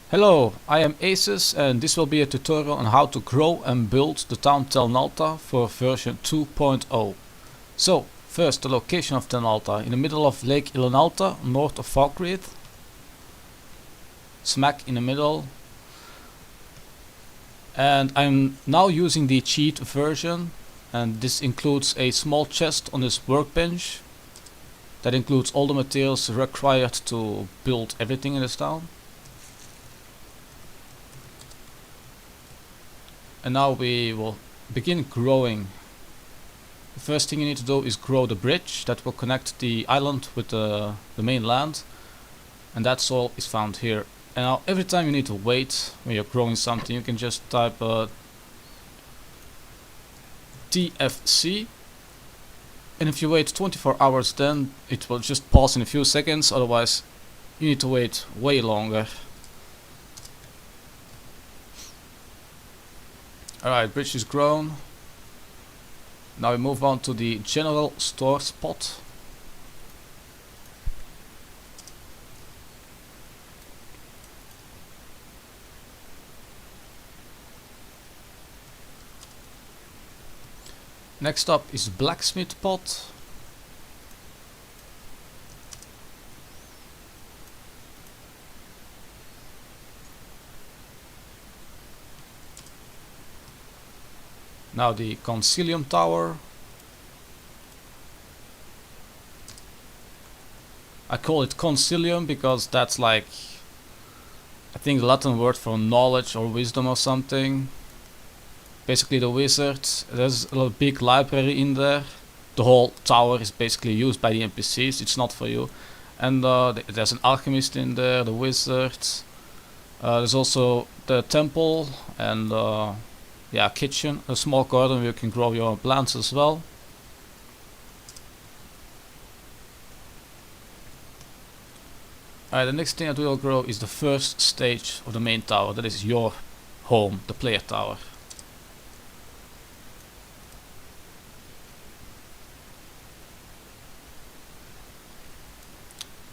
Hello, I am Aces and this will be a tutorial on how to grow and build the town Tel Nalta for version 2.0. So, first the location of Tel Nalta, in the middle of Lake Nalta, north of Valkyrie, smack in the middle. And I'm now using the cheat version, and this includes a small chest on this workbench that includes all the materials required to build everything in this town. And now we will begin growing. The first thing you need to do is grow the bridge that will connect the island with the mainland, and that's all is found here. And now every time you need to wait when you're growing something, you can just type TFC, and if you wait 24 hours then it will just pause in a few seconds, otherwise you need to wait way longer. Alright, bridge is grown. Now we move on to the general store spot. Next up is blacksmith pot. Now the concilium tower. I call it concilium because that's like, I think, the Latin word for knowledge or wisdom or something. Basically the wizard, there's a big library in there. The whole tower is basically used by the NPCs, it's not for you. And there's an alchemist in there, the wizard. There's also the temple and yeah, kitchen, a small garden where you can grow your own plants as well. Alright, the next thing that we will grow is the first stage of the main tower, that is your home, the player tower.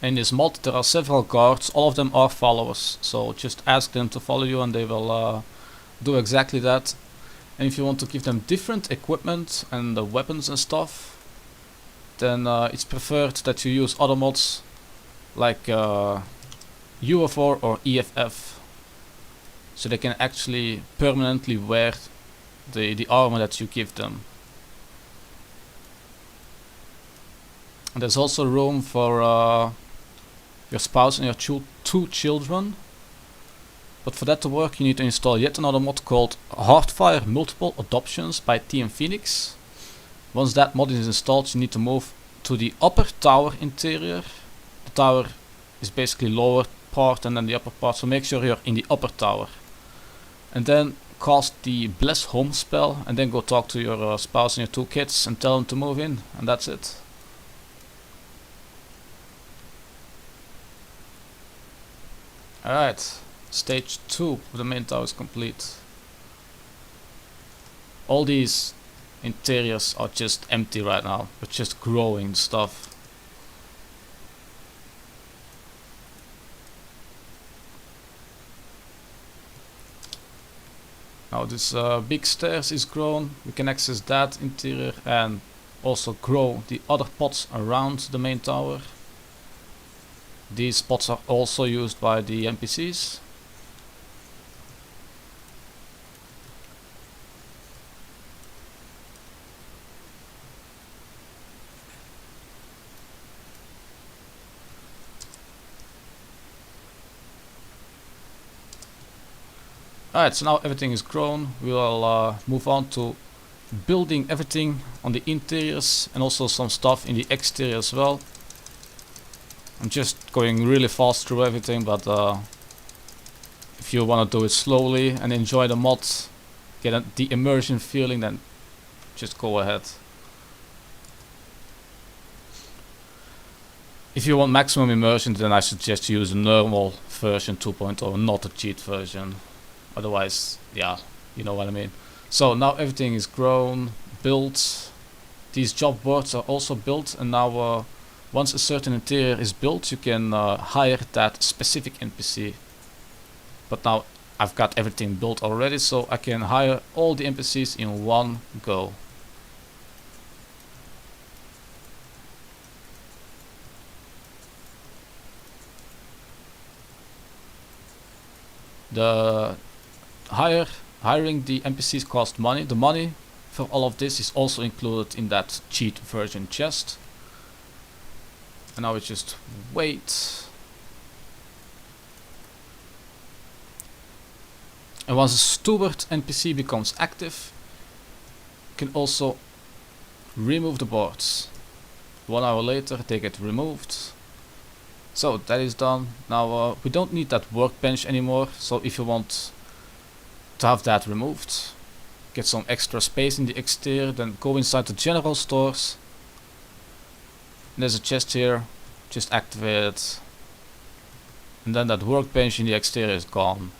In this mod there are several guards, all of them are followers, so just ask them to follow you and they will do exactly that. And if you want to give them different equipment and weapons and stuff, then it's preferred that you use other mods like UFO or EFF, so they can actually permanently wear the armor that you give them. And there's also room for your spouse and your two children. But for that to work you need to install yet another mod called Heartfire Multiple Adoptions by TM Phoenix. Once that mod is installed you need to move to the upper tower interior. The tower is basically lower part and then the upper part, so make sure you're in the upper tower. And then cast the Bless Home spell and then go talk to your spouse and your two kids and tell them to move in, and that's it. Alright, stage 2 of the main tower is complete. All these interiors are just empty right now, we're just growing stuff. Now this big stairs is grown, we can access that interior and also grow the other pots around the main tower. These pots are also used by the NPCs. Alright, so now everything is grown. We will move on to building everything on the interiors and also some stuff in the exterior as well. I'm just going really fast through everything, but if you want to do it slowly and enjoy the mods, get the immersion feeling, then just go ahead. If you want maximum immersion, then I suggest use a normal version 2.0, not a cheat version. Otherwise, yeah, you know what I mean. So now everything is grown, built. These job boards are also built, and now once a certain interior is built, you can hire that specific NPC. but now I've got everything built already, so I can hire all the NPCs in one go. The hiring the NPCs cost money. The money for all of this is also included in that cheat version chest. And now we just wait. And once a steward NPC becomes active, you can also remove the boards. 1 hour later they get removed. So that is done. Now we don't need that workbench anymore, so if you want to have that removed, get some extra space in the exterior, then go inside the general stores. And there's a chest here, just activate it. And then that workbench in the exterior is gone.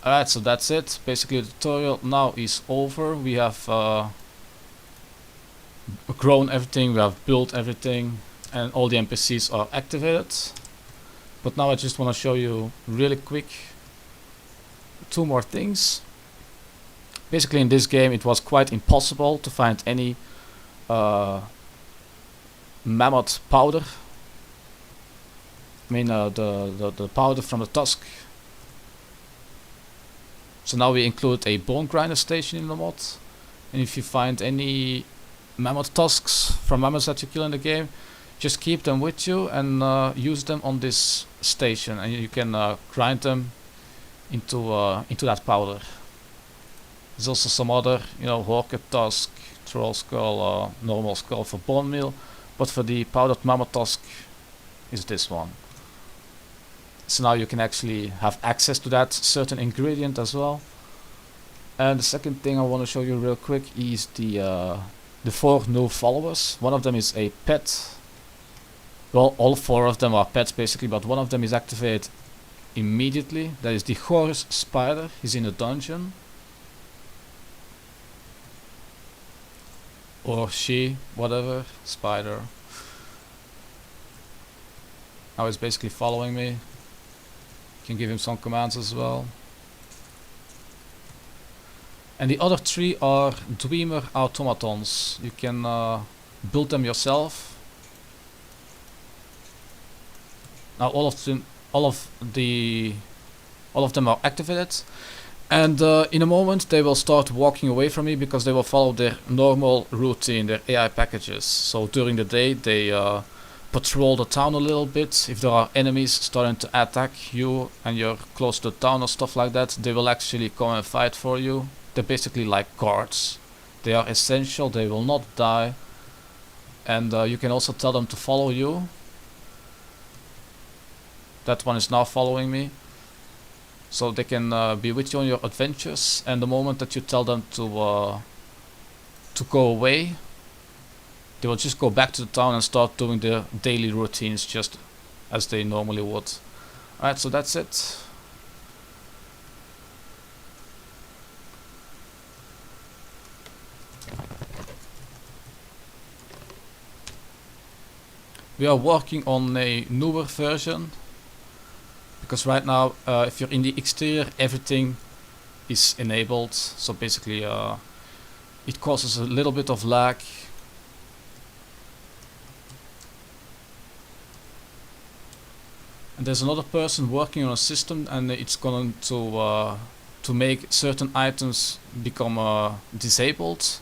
Alright, so that's it. Basically the tutorial now is over. We have grown everything, we have built everything, and all the NPCs are activated. But now I just want to show you really quick 2 more things. Basically in this game it was quite impossible to find any mammoth powder. I mean the powder from the tusk. So now we include a bone grinder station in the mod, and if you find any mammoth tusks from mammoths that you kill in the game, just keep them with you and use them on this station, and you can grind them into that powder. There's also some other, you know, hawker tusk, troll skull, normal skull for bone meal, but for the powdered mammoth tusk is this one. So now you can actually have access to that certain ingredient as well. And the second thing I want to show you real quick is the 4 new followers. One of them is a pet. Well, all 4 of them are pets basically, but one of them is activated immediately. That is the Horus Spider. He's in a dungeon. Or she, whatever, spider. Now he's basically following me. Can give him some commands as well. And the other 3 are Dreamer automatons. You can build them yourself. Now all of them are activated, and in a moment they will start walking away from me because they will follow their normal routine, their AI packages. So during the day they patrol the town a little bit. If there are enemies starting to attack you and you're close to the town or stuff like that, they will actually come and fight for you. They're basically like guards. They are essential, they will not die, and you can also tell them to follow you. That one is now following me, so they can be with you on your adventures, and the moment that you tell them to go away, they will just go back to the town and start doing their daily routines just as they normally would. Alright, so that's it. We are working on a newer version, because right now if you're in the exterior everything is enabled, so basically it causes a little bit of lag. And there's another person working on a system, and it's going to make certain items become disabled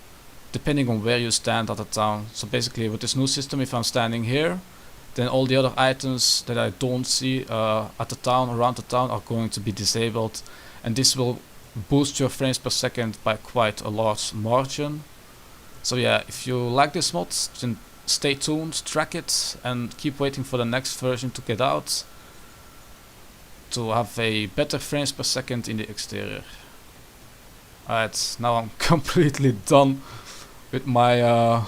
depending on where you stand at the town. So basically with this new system, if I'm standing here, then all the other items that I don't see at the town, around the town, are going to be disabled, and this will boost your frames per second by quite a large margin. So yeah, if you like this mod, then stay tuned, track it, and keep waiting for the next version to get out to have a better frames per second in the exterior. Alright, now I'm completely done with my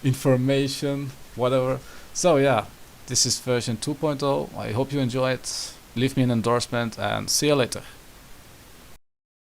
information, whatever. So yeah, this is version 2.0. I hope you enjoy it. Leave me an endorsement and see you later.